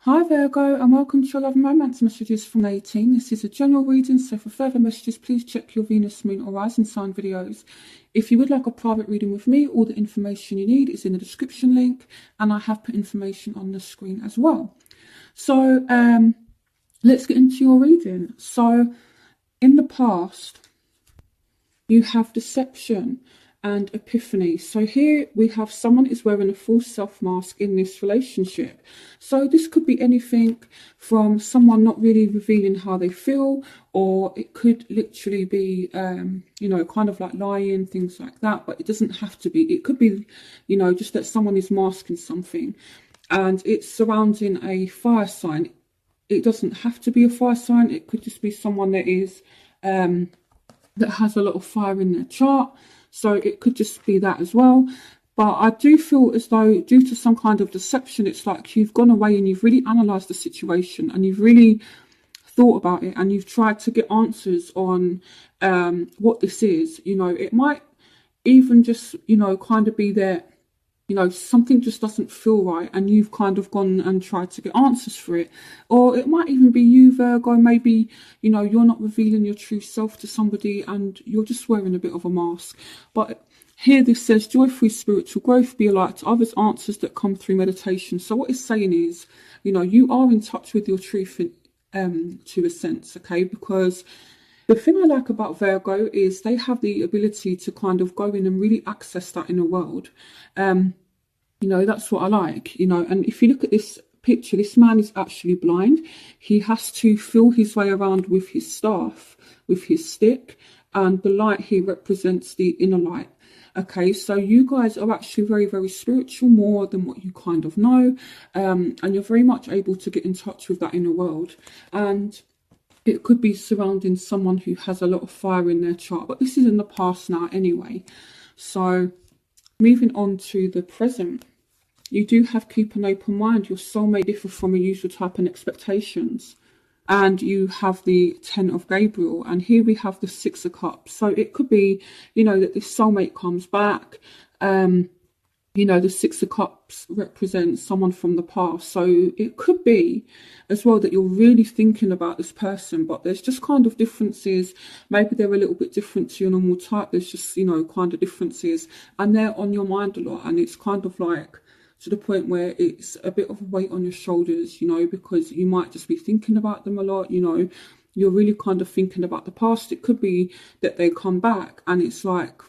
Hi Virgo, and welcome to your love and romance messages from 18. This is a general reading, so for further messages please check your Venus, Moon or Rising sign videos. If you would like a private reading with me, all the information you need is in the description link, and I have put information on the screen as well. So let's get into your reading. So in the past you have deception and epiphany. So here we have someone is wearing a false self mask in this relationship. So this could be anything from someone not really revealing how they feel, or it could literally be kind of like lying, things like that. But it doesn't have to be. It could be just that someone is masking something, and it's surrounding a fire sign. It doesn't have to be a fire sign. It could just be someone that is that has a lot of fire in their chart. So it could just be that as well. But I do feel as though due to some kind of deception, it's like you've gone away and you've really analysed the situation and you've really thought about it and you've tried to get answers on what this is. It might even just, kind of be that, something just doesn't feel right and you've kind of gone and tried to get answers for it. Or it might even be you, Virgo, maybe, you're not revealing your true self to somebody and you're just wearing a bit of a mask. But here this says, joy-free spiritual growth, be a light to others, answers that come through meditation. So what it's saying is, you are in touch with your truth to a sense, okay? Because the thing I like about Virgo is they have the ability to kind of go in and really access that inner world. That's what I like, and if you look at this picture, this man is actually blind. He has to feel his way around with his staff, with his stick, and the light here represents the inner light. Okay, so you guys are actually very, very spiritual, more than what you kind of know, and you're very much able to get in touch with that inner world. And it could be surrounding someone who has a lot of fire in their chart, but this is in the past now anyway. So moving on to the present, you do have keep an open mind. Your soul may differ from a usual type and expectations. And you have the 10 of Gabriel, and here we have the 6 of Cups. So it could be, that this soulmate comes back. The 6 of Cups represents someone from the past. So it could be as well that you're really thinking about this person, but there's just kind of differences. Maybe they're a little bit different to your normal type. There's just, kind of differences, and they're on your mind a lot. And it's kind of like to the point where it's a bit of a weight on your shoulders, because you might just be thinking about them a lot, you're really kind of thinking about the past. It could be that they come back and it's like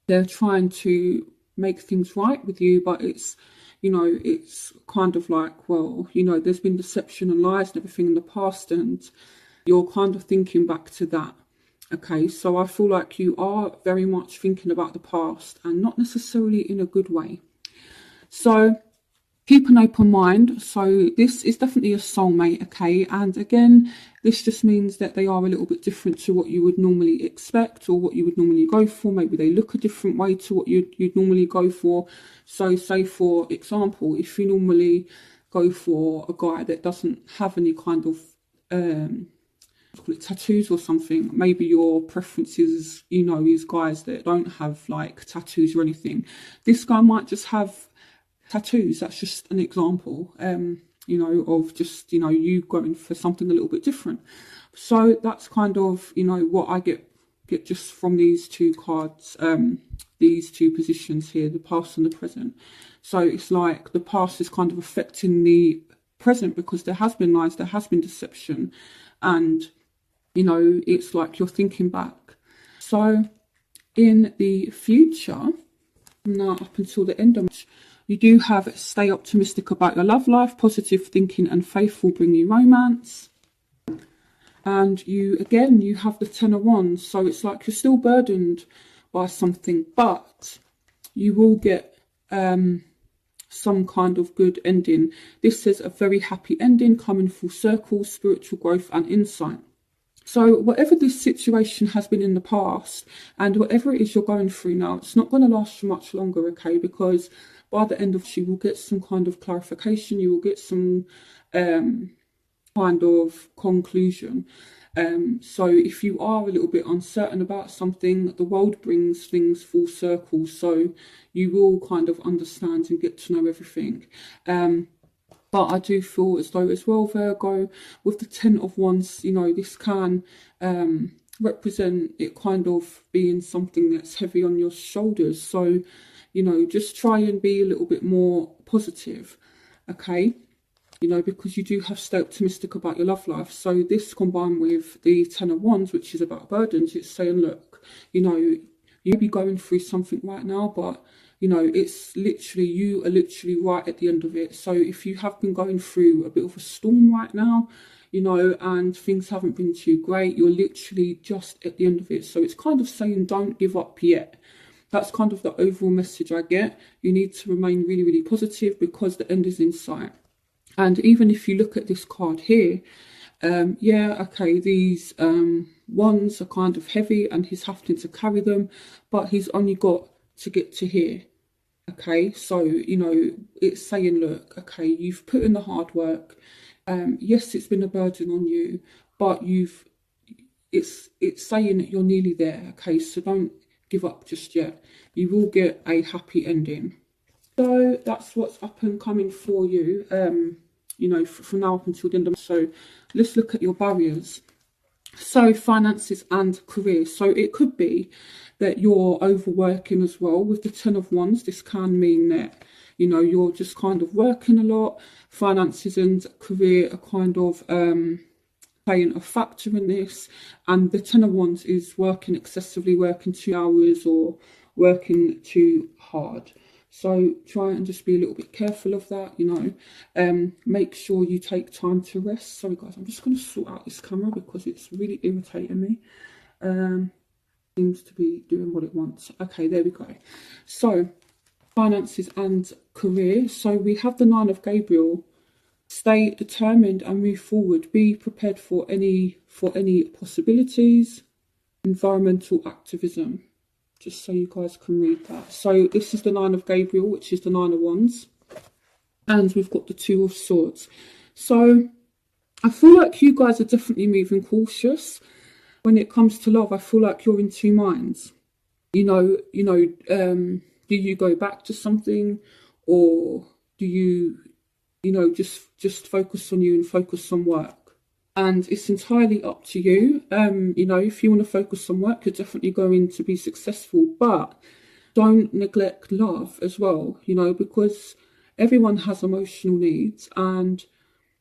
they're trying to make things right with you, but it's it's kind of like, well, there's been deception and lies and everything in the past, and you're kind of thinking back to that. Okay, so I feel like you are very much thinking about the past and not necessarily in a good way. So keep an open mind. So this is definitely a soulmate, okay? And again, this just means that they are a little bit different to what you would normally expect or what you would normally go for. Maybe they look a different way to what you'd normally go for. So say, for example, if you normally go for a guy that doesn't have any kind of tattoos or something, maybe your preference is, is guys that don't have like tattoos or anything. This guy might just have tattoos. That's just an example, of just, you going for something a little bit different. So that's kind of, what I get just from these two cards, these two positions here, the past and the present. So it's like the past is kind of affecting the present because there has been lies, there has been deception, and, it's like you're thinking back. So in the future, now up until the end of March, you do have stay optimistic about your love life, positive thinking and faith will bring you romance. And you have the 10 of Wands. So it's like you're still burdened by something, but you will get some kind of good ending. This says a very happy ending, coming full circle, spiritual growth and insight. So whatever this situation has been in the past and whatever it is you're going through now, it's not going to last for much longer, okay? Because by the end of it, you will get some kind of clarification. You will get some kind of conclusion. So if you are a little bit uncertain about something, the world brings things full circle. So you will kind of understand and get to know everything. But I do feel as though as well, Virgo, with the Ten of Wands, you know, this can represent it kind of being something that's heavy on your shoulders. So, you know, just try and be a little bit more positive, okay? You know, because you do have to stay optimistic about your love life. So this combined with the Ten of Wands, which is about burdens, it's saying, look, you know, you may be going through something right now, but you know, it's literally, you are literally right at the end of it. So if you have been going through a bit of a storm right now, you know, and things haven't been too great, you're literally just at the end of it. So it's kind of saying, don't give up yet. That's kind of the overall message I get. You need to remain really, really positive because the end is in sight. And even if you look at this card here, yeah, okay, these wands are kind of heavy and he's having to carry them, but he's only got to get to here. Okay, so, you know, it's saying, look, okay, you've put in the hard work. Yes, it's been a burden on you, but it's saying that you're nearly there. Okay, so don't give up just yet. You will get a happy ending. So that's what's up and coming for you, you know, from now up until the end of the month. So let's look at your barriers. So finances and career. So it could be that you're overworking as well. With the Ten of Wands, this can mean that, you know, you're just kind of working a lot. Finances and career are kind of playing a factor in this. And the Ten of Wands is working excessively, working 2 hours or working too hard. So try and just be a little bit careful of that, you know. Make sure you take time to rest. Sorry guys, I'm just going to sort out this camera because it's really irritating me. Seems to be doing what it wants. Okay, there we go. So finances and career. So we have the Nine of Gabriel. Stay determined and move forward. Be prepared for any possibilities. Environmental activism. Just so you guys can read that. So this is the Nine of Gabriel, which is the Nine of Wands. And we've got the Two of Swords. So I feel like you guys are definitely moving cautious. When it comes to love, I feel like you're in two minds. You know, do you go back to something, or do you, you know, just focus on you and focus on work? And it's entirely up to you. You know, if you want to focus on work, you're definitely going to be successful, but don't neglect love as well, you know, because everyone has emotional needs. And,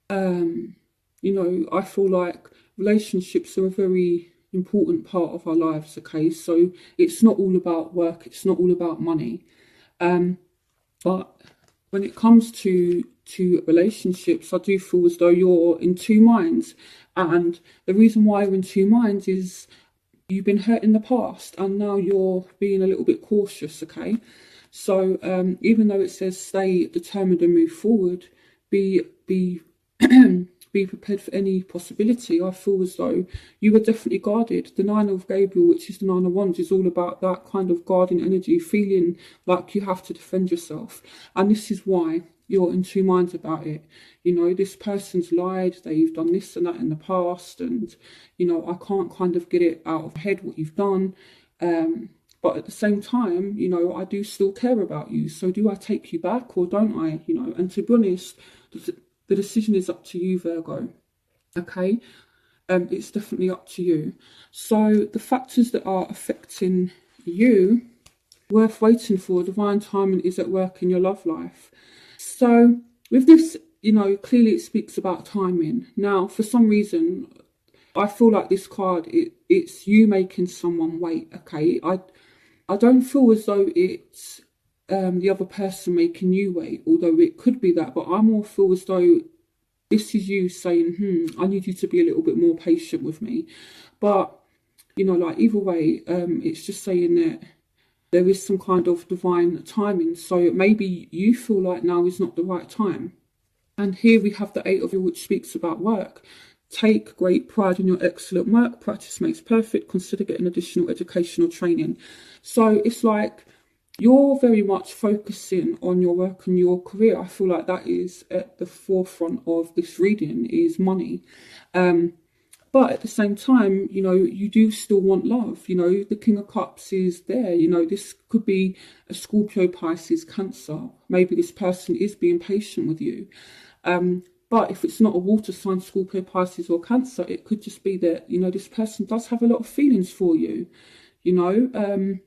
you know, I feel like relationships are a very important part of our lives, okay? So it's not all about work, it's not all about money. But when it comes to relationships, I do feel as though you're in two minds. And the reason why you're in two minds is you've been hurt in the past and now you're being a little bit cautious, okay? So even though it says stay determined and move forward, be be prepared for any possibility, I feel as though you were definitely guarded. The Nine of Gabriel, which is the Nine of Wands, is all about that kind of guarding energy, feeling like you have to defend yourself. And this is why you're in two minds about it. You know, this person's lied, they've done this and that in the past, and, you know, I can't kind of get it out of my head what you've done. But at the same time, you know, I do still care about you. So do I take you back or don't I? You know, and to be honest, the decision is up to you, Virgo, okay? It's definitely up to you. So the factors that are affecting you, worth waiting for. Divine timing is at work in your love life. So with this, you know, clearly it speaks about timing. Now, for some reason, I feel like this card, it's you making someone wait, okay? I don't feel as though it's the other person making you wait, although it could be that, but I more feel as though this is you saying, I need you to be a little bit more patient with me. But, you know, like either way, it's just saying that there is some kind of divine timing. So maybe you feel like now is not the right time. And here we have the Eight of Wands, which speaks about work. Take great pride in your excellent work. Practice makes perfect. Consider getting additional educational training. So it's like you're very much focusing on your work and your career. I feel like that is at the forefront of this reading, is money. But at the same time, you know, you do still want love. You know, the King of Cups is there. You know, this could be a Scorpio, Pisces, Cancer. Maybe this person is being patient with you. But if it's not a water sign, Scorpio, Pisces or Cancer, it could just be that, you know, this person does have a lot of feelings for you. You know,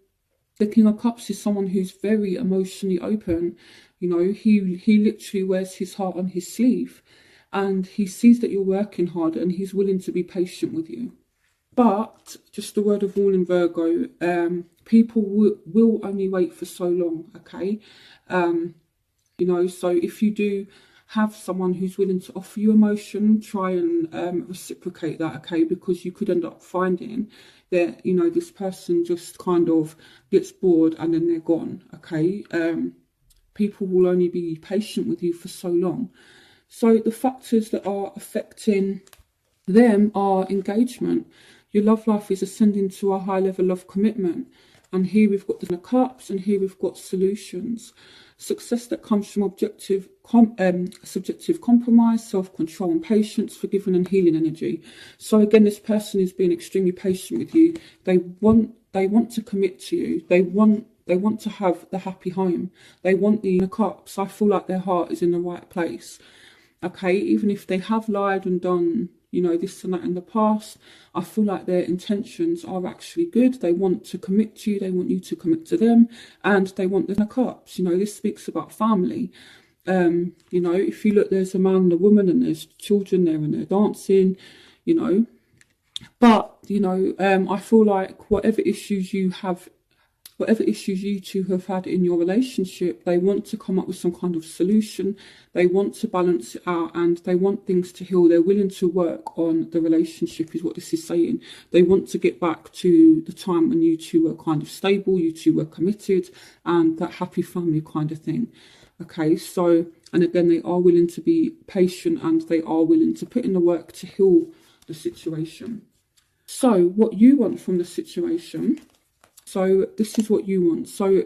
the King of Cups is someone who's very emotionally open. You know, he literally wears his heart on his sleeve, and he sees that you're working hard and he's willing to be patient with you. But just a word of warning, Virgo, people will only wait for so long, okay? You know, so if you do have someone who's willing to offer you emotion, try and reciprocate that, okay? Because you could end up finding that, you know, this person just kind of gets bored and then they're gone, okay? People will only be patient with you for so long. So the factors that are affecting them are engagement. Your love life is ascending to a high level of commitment. And here we've got the cups, and here we've got solutions. Success that comes from subjective compromise, self-control and patience, forgiving and healing energy. So again, this person is being extremely patient with you. They want to commit to you. They want to have the happy home. They want the cups. I feel like their heart is in the right place. Okay, even if they have lied and done, you know, this and that in the past, I feel like their intentions are actually good. They want to commit to you. They want you to commit to them, and they want the cups. You know, this speaks about family. You know, if you look, there's a man and a woman, and there's children there, and they're dancing. You know, but you know, I feel like whatever issues you two have had in your relationship, they want to come up with some kind of solution. They want to balance it out, and they want things to heal. They're willing to work on the relationship, is what this is saying. They want to get back to the time when you two were kind of stable, you two were committed, and that happy family kind of thing. Okay, so, and again, they are willing to be patient, and they are willing to put in the work to heal the situation. So what you want from the situation... So this is what you want. So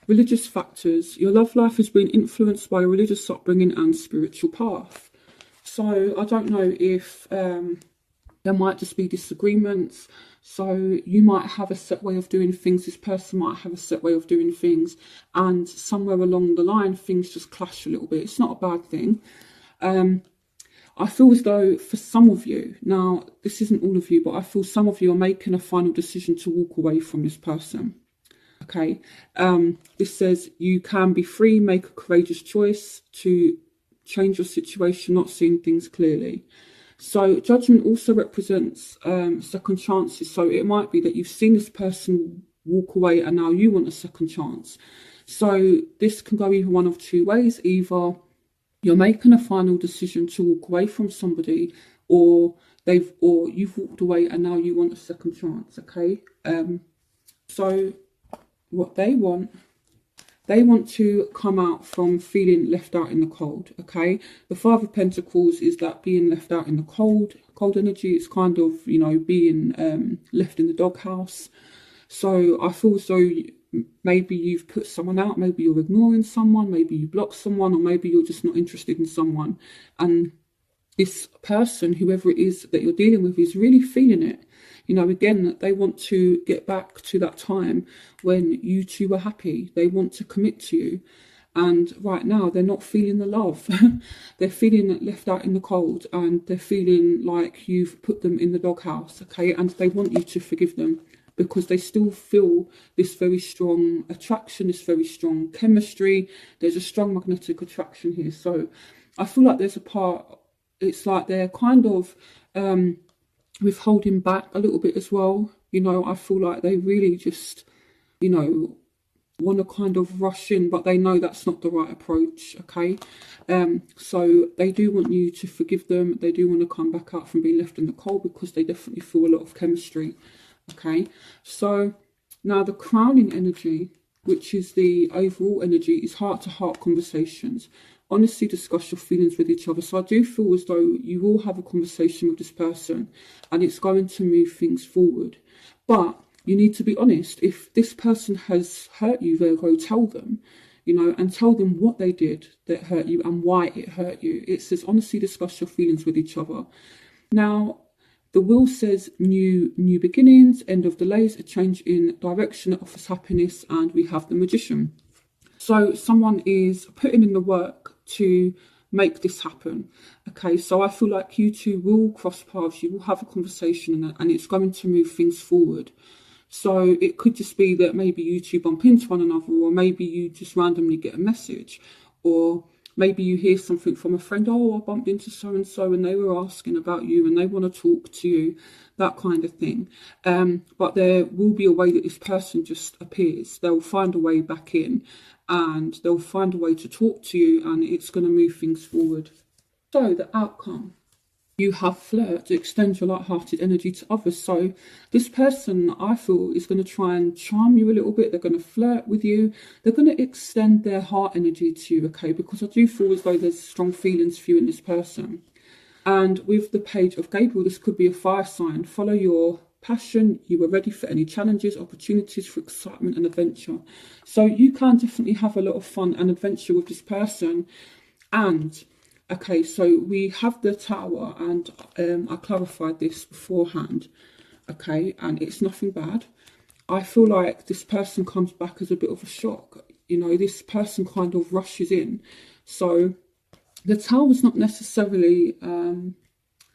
religious factors. Your love life has been influenced by a religious upbringing and spiritual path. So I don't know if there might just be disagreements. So you might have a set way of doing things. This person might have a set way of doing things. And somewhere along the line, things just clash a little bit. It's not a bad thing. I feel as though for some of you, now this isn't all of you, but I feel some of you are making a final decision to walk away from this person. Okay, this says you can be free, make a courageous choice to change your situation, not seeing things clearly. So judgment also represents second chances. So it might be that you've seen this person walk away and now you want a second chance. So this can go either one of two ways. Either you're making a final decision to walk away from somebody, or you've walked away and now you want a second chance, okay? So what they want to come out from feeling left out in the cold, okay? The Five of Pentacles is that being left out in the cold energy. It's kind of, you know, being left in the doghouse. So I feel as though maybe you've put someone out, maybe you're ignoring someone, maybe you block someone, or maybe you're just not interested in someone. And this person, whoever it is that you're dealing with, is really feeling it. You know, again, they want to get back to that time when you two were happy. They want to commit to you. And right now, they're not feeling the love. They're feeling left out in the cold, and they're feeling like you've put them in the doghouse, okay? And they want you to forgive them, because they still feel this very strong attraction, this very strong chemistry. There's a strong magnetic attraction here. So I feel like there's a part, it's like they're kind of withholding back a little bit as well. You know, I feel like they really just, you know, want to kind of rush in, but they know that's not the right approach, okay? So they do want you to forgive them. They do want to come back out from being left in the cold, because they definitely feel a lot of chemistry. Okay, so now the crowning energy, which is the overall energy, is heart-to-heart conversations. Honestly discuss your feelings with each other. So I do feel as though you will have a conversation with this person, and it's going to move things forward. But you need to be honest. If this person has hurt you, Virgo, tell them, you know, and tell them what they did that hurt you and why it hurt you. It says honestly discuss your feelings with each other. Now, the wheel says new beginnings, end of delays, a change in direction that offers happiness, and we have the Magician. So someone is putting in the work to make this happen. Okay, so I feel like you two will cross paths, you will have a conversation, and it's going to move things forward. So it could just be that maybe you two bump into one another, or maybe you just randomly get a message, or maybe you hear something from a friend, oh, I bumped into so-and-so and they were asking about you and they want to talk to you, that kind of thing. But there will be a way that this person just appears. They'll find a way back in and they'll find a way to talk to you, and it's going to move things forward. So the outcome. You have flirt to extend your light-hearted energy to others. So this person, I feel, is going to try and charm you a little bit. They're going to flirt with you. They're going to extend their heart energy to you, okay? Because I do feel as though there's strong feelings for you in this person. And with the Page of Gabriel, this could be a fire sign. Follow your passion. You are ready for any challenges, opportunities for excitement and adventure. So you can definitely have a lot of fun and adventure with this person. And okay, so we have the Tower, and I clarified this beforehand, okay, and it's nothing bad. I feel like this person comes back as a bit of a shock. You know, this person kind of rushes in. So the Tower is not necessarily,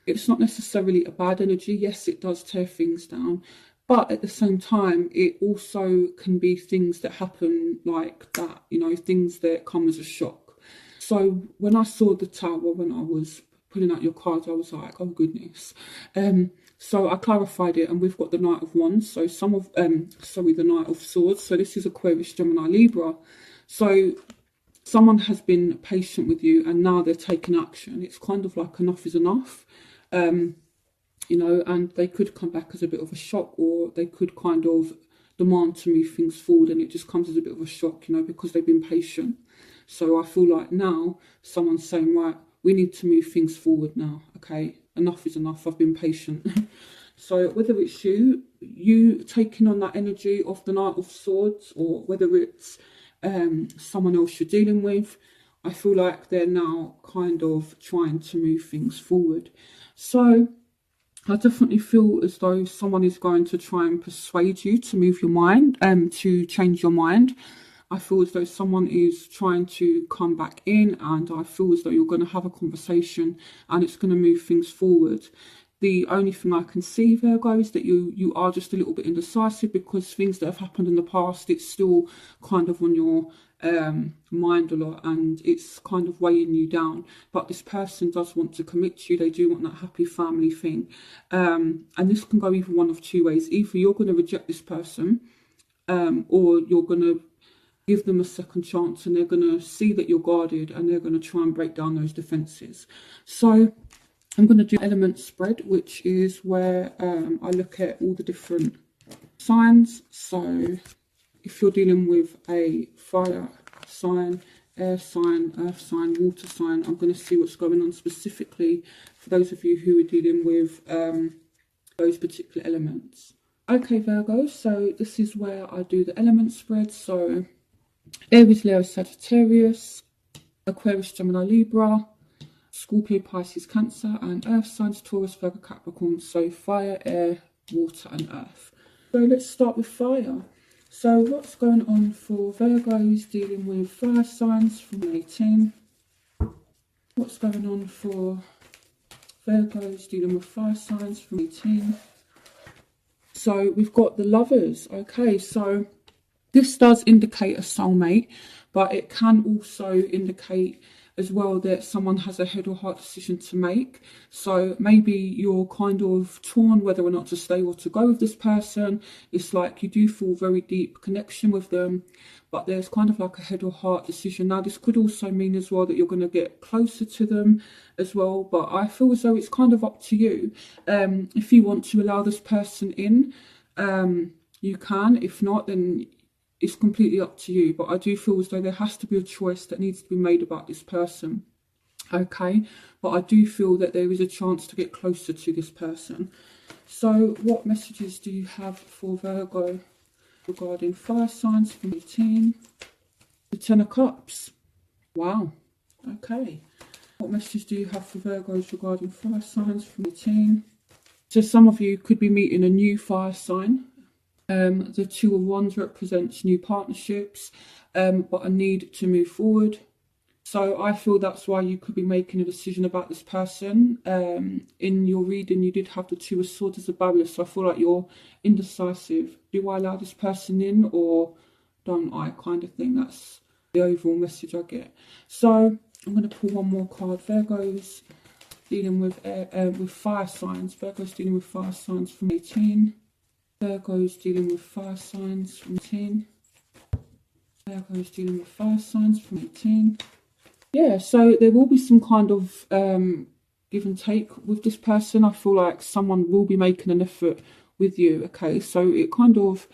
it's not necessarily a bad energy. Yes, it does tear things down. But at the same time, it also can be things that happen like that, you know, things that come as a shock. So when I saw the Tower, when I was pulling out your cards, I was like, oh goodness. So I clarified it, and we've got the Knight of Wands. So the Knight of Swords. So this is Aquarius, Gemini, Libra. So someone has been patient with you and now they're taking action. It's kind of like enough is enough. You know, and they could come back as a bit of a shock, or they could kind of demand to move things forward, and it just comes as a bit of a shock, you know, because they've been patient. So I feel like now someone's saying, right, we need to move things forward now, okay? Enough is enough, I've been patient. So whether it's you taking on that energy of the Knight of Swords, or whether it's someone else you're dealing with, I feel like they're now kind of trying to move things forward. So I definitely feel as though someone is going to try and persuade you to move your mind, to change your mind. I feel as though someone is trying to come back in, and I feel as though you're going to have a conversation and it's going to move things forward. The only thing I can see, Virgo, is that you are just a little bit indecisive, because things that have happened in the past, it's still kind of on your mind a lot, and it's kind of weighing you down. But this person does want to commit to you. They do want that happy family thing. And this can go either one of two ways. Either you're going to reject this person, or you're going to give them a second chance, and they're going to see that you're guarded, and they're going to try and break down those defences. So I'm going to do element spread, which is where I look at all the different signs. So if you're dealing with a fire sign, air sign, earth sign, water sign, I'm going to see what's going on specifically for those of you who are dealing with those particular elements. Okay, Virgo, so this is where I do the element spread. So Aries, Leo, Sagittarius, Aquarius, Gemini, Libra, Scorpio, Pisces, Cancer, and earth signs, Taurus, Virgo, Capricorn. So fire, air, water and earth. So let's start with fire. So what's going on for Virgos dealing with fire signs from 18? What's going on for Virgos dealing with fire signs from 18? So we've got the Lovers. Okay, so this does indicate a soulmate, but it can also indicate as well that someone has a head or heart decision to make. So maybe you're kind of torn whether or not to stay or to go with this person. It's like you do feel very deep connection with them, but there's kind of like a head or heart decision. Now, this could also mean as well that you're going to get closer to them as well, but I feel as though it's kind of up to you. If you want to allow this person in, you can. If not, then it's completely up to you. But I do feel as though there has to be a choice that needs to be made about this person. Okay, but I do feel that there is a chance to get closer to this person. So what messages do you have for Virgo regarding fire signs from 18? The Ten of Cups. Wow. Okay. What messages do you have for Virgos regarding fire signs from 18? So some of you could be meeting a new fire sign. The Two of Wands represents new partnerships, but a need to move forward. So I feel that's why you could be making a decision about this person. In your reading, you did have the Two of Swords as a barrier, so I feel like you're indecisive. Do I allow this person in or don't I, kind of thing? That's the overall message I get. So I'm going to pull one more card. Virgo's dealing with fire signs. Virgo's dealing with fire signs from 18. Virgo's dealing with fire signs from 18. Virgo's dealing with fire signs from 18. Yeah, so there will be some kind of give and take with this person. I feel like someone will be making an effort with you, okay? So it kind of,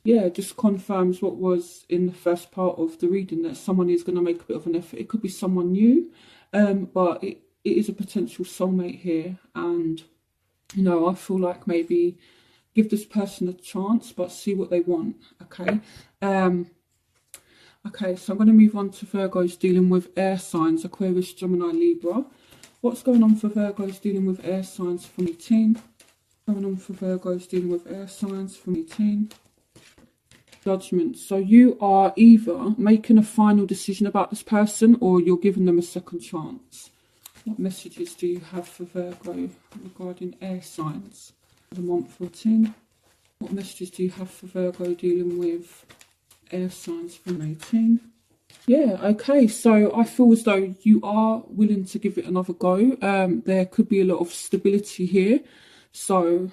just confirms what was in the first part of the reading, that someone is going to make a bit of an effort. It could be someone new, but it is a potential soulmate here. And, you know, I feel like maybe give this person a chance, but see what they want, okay? Okay, so I'm going to move on to Virgos dealing with air signs, Aquarius, Gemini, Libra. What's going on for Virgos dealing with air signs from 18? Going on for Virgos dealing with air signs from 18. Judgment. So you are either making a final decision about this person or you're giving them a second chance. What messages do you have for Virgo regarding air signs for the month 14? What messages do you have for Virgo dealing with air signs from 18? Yeah, okay, so I feel as though you are willing to give it another go. There could be a lot of stability here. So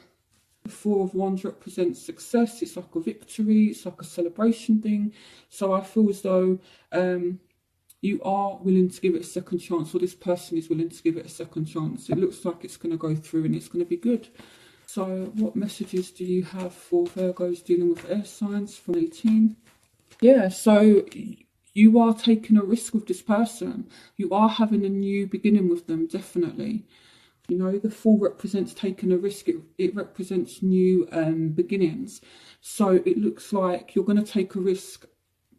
the Four of Wands represents success. It's like a victory. It's like a celebration thing. So I feel as though you are willing to give it a second chance, or this person is willing to give it a second chance. It looks like it's going to go through and it's going to be good. So what messages do you have for Virgos dealing with air signs from 18? Yeah, so you are taking a risk with this person. You are having a new beginning with them, definitely. You know, the Fool represents taking a risk. It represents new beginnings. So it looks like you're going to take a risk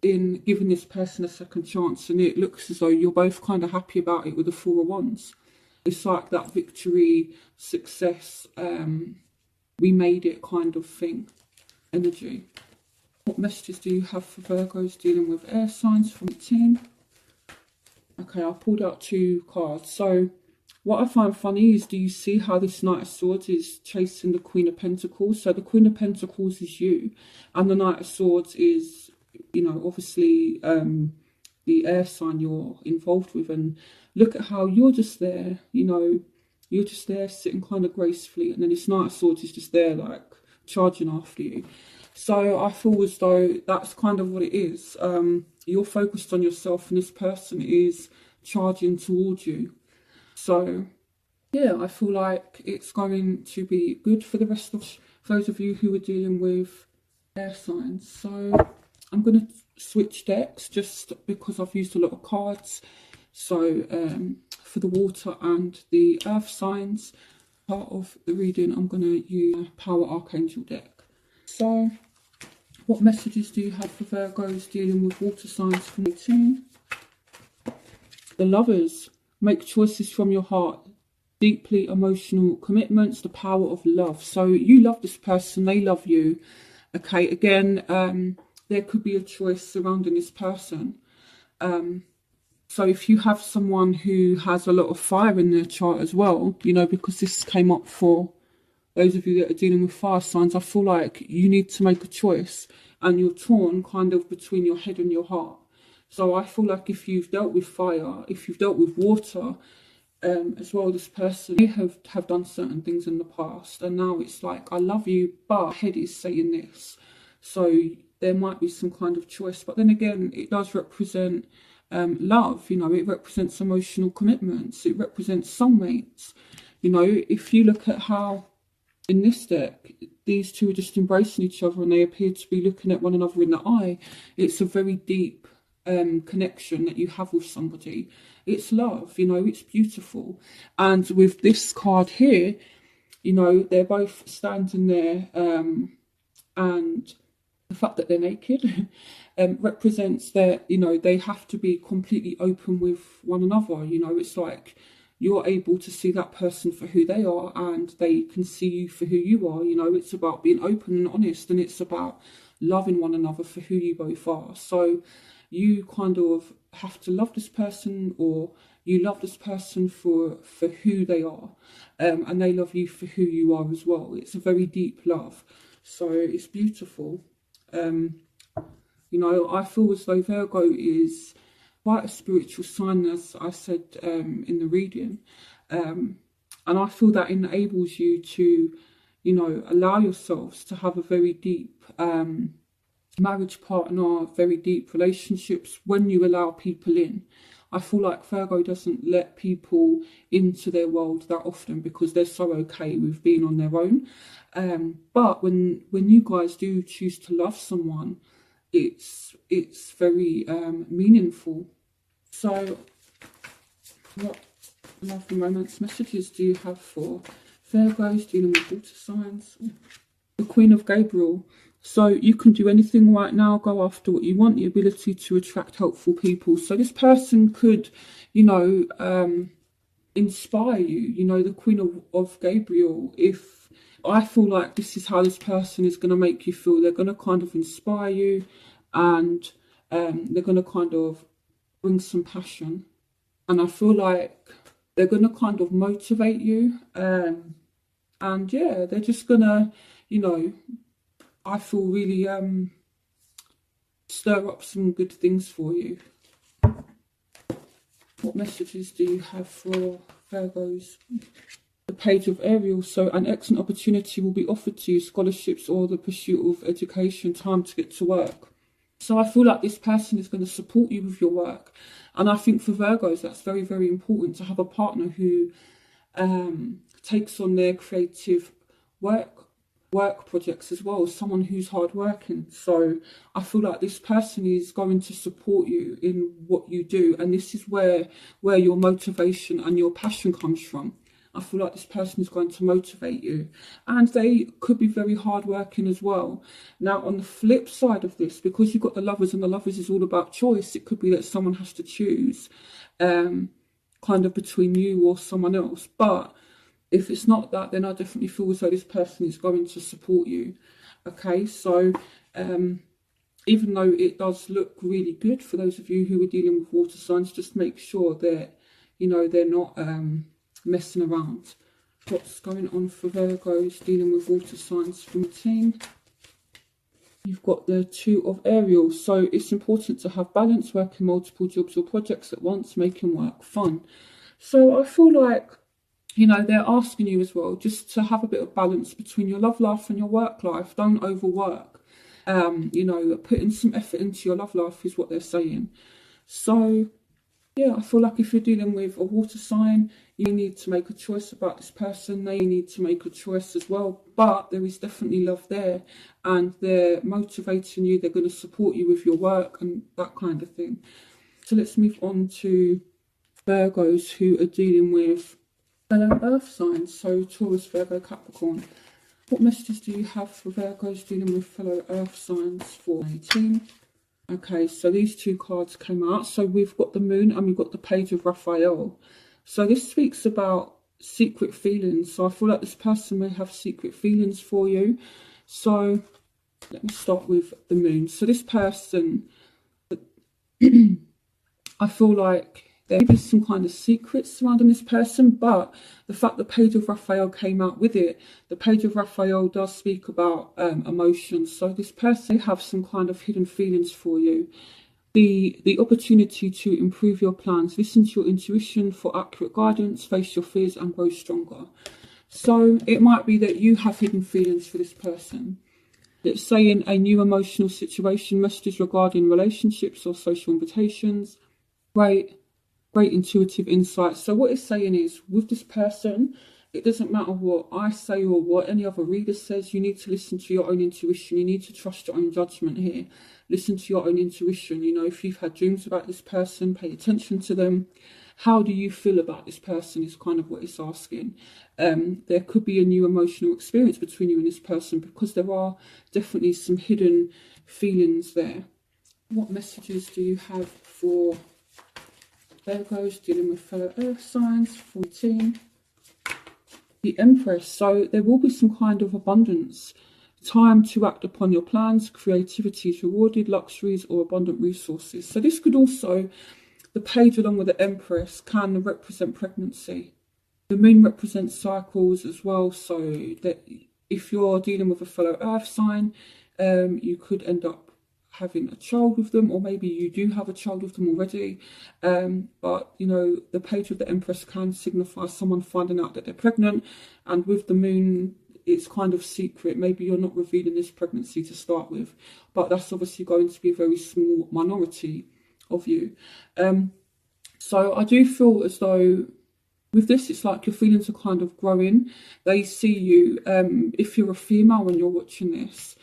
in giving this person a second chance. And it looks as though you're both kind of happy about it with the Four of Wands. It's like that victory, success, we made it kind of thing, energy. What messages do you have for Virgos dealing with air signs from 18? Okay, I pulled out 2 cards. So what I find funny is, do you see how this Knight of Swords is chasing the Queen of Pentacles? So the Queen of Pentacles is you, and the Knight of Swords is, you know, obviously the air sign you're involved with. And look at how you're just there, you know, you're just there sitting kind of gracefully, and then this Knight of Swords is just there like charging after you. So I feel as though that's kind of what it is. You're focused on yourself and this person is charging towards you. So yeah, I feel like it's going to be good for the rest of those of you who are dealing with air signs. So I'm going to switch decks just because I've used a lot of cards. So for the water and the earth signs part of the reading, I'm going to use Power Archangel deck. So what messages do you have for Virgos dealing with water signs from 18? The Lovers. Make choices from your heart. Deeply emotional commitments. The power of love. So you love this person. They love you. Okay, again, there could be a choice surrounding this person. So if you have someone who has a lot of fire in their chart as well, you know, because this came up for those of you that are dealing with fire signs, I feel like you need to make a choice and you're torn kind of between your head and your heart. So I feel like if you've dealt with fire, if you've dealt with water as well, this person may have done certain things in the past, and now it's like, I love you, but my head is saying this. So there might be some kind of choice. But then again, it does represent love, you know, it represents emotional commitments, it represents soulmates. You know, if you look at how in this deck, these two are just embracing each other and they appear to be looking at one another in the eye. It's a very deep connection that you have with somebody. It's love, you know, it's beautiful. And with this card here, you know, they're both standing there and the fact that they're naked represents that, you know, they have to be completely open with one another. You know, it's like you're able to see that person for who they are and they can see you for who you are. You know, it's about being open and honest, and it's about loving one another for who you both are. So you kind of have to love this person, or you love this person for who they are, and they love you for who you are as well. It's a very deep love, so it's beautiful. You know, I feel as though Virgo is quite a spiritual sign, as I said in the reading, and I feel that enables you to, you know, allow yourselves to have a very deep marriage partner, very deep relationships when you allow people in. I feel like Virgo doesn't let people into their world that often because they're so okay with being on their own. But when you guys do choose to love someone, it's very meaningful. So what lovely romance messages do you have for Virgos dealing with water signs? The Queen of Gabriel. So you can do anything right now, go after what you want, the ability to attract helpful people. So this person could, you know, inspire you. You know, the Queen of Gabriel, if I feel like this is how this person is going to make you feel, they're going to kind of inspire you, and they're going to kind of bring some passion. And I feel like they're going to kind of motivate you. And yeah, they're just going to, you know, I feel really stir up some good things for you. What messages do you have for Virgos? The Page of Ariel. So an excellent opportunity will be offered to you, scholarships or the pursuit of education, time to get to work. So I feel like this person is going to support you with your work. And I think for Virgos, that's very, very important to have a partner who takes on their creative work projects as well, someone who's hardworking. So I feel like this person is going to support you in what you do, and this is where your motivation and your passion comes from. I feel like this person is going to motivate you, and they could be very hardworking as well. Now, on the flip side of this, because you've got the Lovers, and the Lovers is all about choice, it could be that someone has to choose kind of between you or someone else. But if it's not that, then I definitely feel as though this person is going to support you. Okay, so even though it does look really good for those of you who are dealing with water signs, just make sure that, you know, they're not messing around. What's going on for Virgos dealing with water signs from the team? You've got the Two of Ariel. So it's important to have balance, working multiple jobs or projects at once, making work fun. So I feel like, you know, they're asking you as well just to have a bit of balance between your love life and your work life. Don't overwork. You know, putting some effort into your love life is what they're saying. So yeah, I feel like if you're dealing with a water sign, you need to make a choice about this person. They need to make a choice as well. But there is definitely love there, and they're motivating you. They're going to support you with your work and that kind of thing. So let's move on to Virgos who are dealing with fellow earth signs. So Taurus, Virgo, Capricorn. What messages do you have for Virgos dealing with fellow earth signs for 18? Okay, so these two cards came out. So we've got the Moon and we've got the Page of Raphael. So this speaks about secret feelings. So I feel like this person may have secret feelings for you. So let me start with the Moon. So this person, I feel like there may be some kind of secrets surrounding this person, but the fact the Page of Raphael came out with it, the Page of Raphael does speak about emotions. So this person may have some kind of hidden feelings for you. The opportunity to improve your plans, listen to your intuition for accurate guidance, face your fears and grow stronger. So it might be that you have hidden feelings for this person. Let's say in a new emotional situation, messages regarding relationships or social invitations. Great intuitive insight. So what it's saying is, with this person, it doesn't matter what I say or what any other reader says. You need to listen to your own intuition. You need to trust your own judgment here. Listen to your own intuition. You know, if you've had dreams about this person, pay attention to them. How do you feel about this person is kind of what it's asking. There could be a new emotional experience between you and this person, because there are definitely some hidden feelings there. What messages do you have for Virgos dealing with fellow earth signs? 14. The Empress. So there will be some kind of abundance. Time to act upon your plans. Creativity is rewarded. Luxuries or abundant resources. So this could also the page along with the Empress can represent pregnancy. The moon represents cycles as well, so that if you're dealing with a fellow earth sign, you could end up having a child with them, or maybe you do have a child with them already. But you know, the page of the Empress can signify someone finding out that they're pregnant, and with the moon, it's kind of secret. Maybe you're not revealing this pregnancy to start with, but that's obviously going to be a very small minority of you. So I do feel as though with this, it's like your feelings are kind of growing. They see you, if you're a female and you're watching this,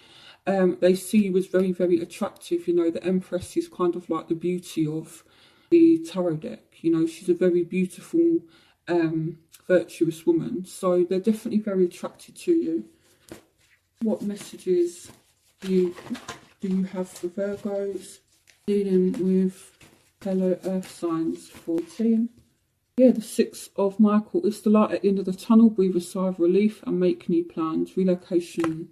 they see you as very, very attractive. You know, the Empress is kind of like the beauty of the tarot deck. You know, she's a very beautiful, virtuous woman. So they're definitely very attracted to you. What messages do you have for Virgos dealing with fellow earth signs for team? Yeah, the Six of Michael is the light at the end of the tunnel. Breathe a sigh of relief and make new plans, relocation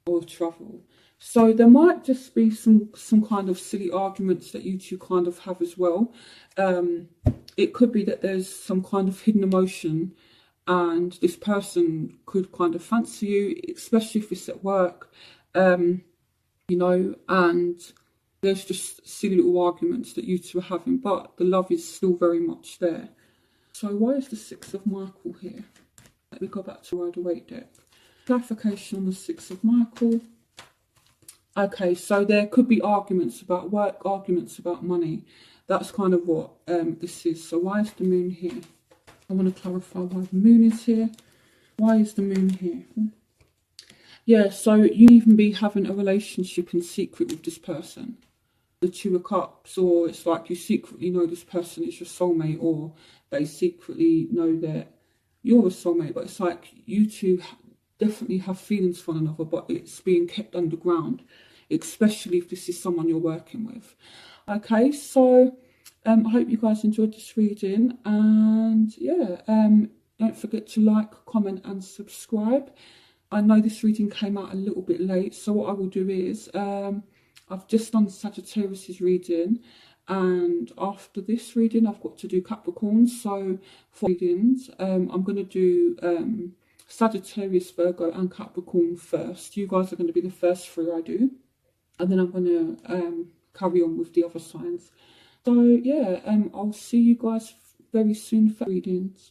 or travel. So there might just be some kind of silly arguments that you two kind of have as well. It could be that there's some kind of hidden emotion and this person could kind of fancy you, especially if it's at work, you know, and there's just silly little arguments that you two are having, but the love is still very much there. So why is the Six of Michael here? Let me go back to Rider-Waite deck. Clarification on the Six of Michael. Okay, so there could be arguments about work, arguments about money. That's kind of what this is. So why is the moon here? I want to clarify why the moon is here. Why is the moon here? Yeah, so you even be having a relationship in secret with this person. The Two of Cups, or it's like you secretly know this person is your soulmate, or they secretly know that you're a soulmate, but it's like you two definitely have feelings for one another, but it's being kept underground, especially if this is someone you're working with. Okay, so I hope you guys enjoyed this reading, and yeah, don't forget to like, comment and subscribe. I know this reading came out a little bit late, so what I will do is I've just done Sagittarius's reading, and after this reading I've got to do Capricorn. So for readings, I'm going to do Sagittarius, Virgo and Capricorn first. You guys are going to be the first three I do, and then I'm going to carry on with the other signs. So yeah, I'll see you guys very soon for readings.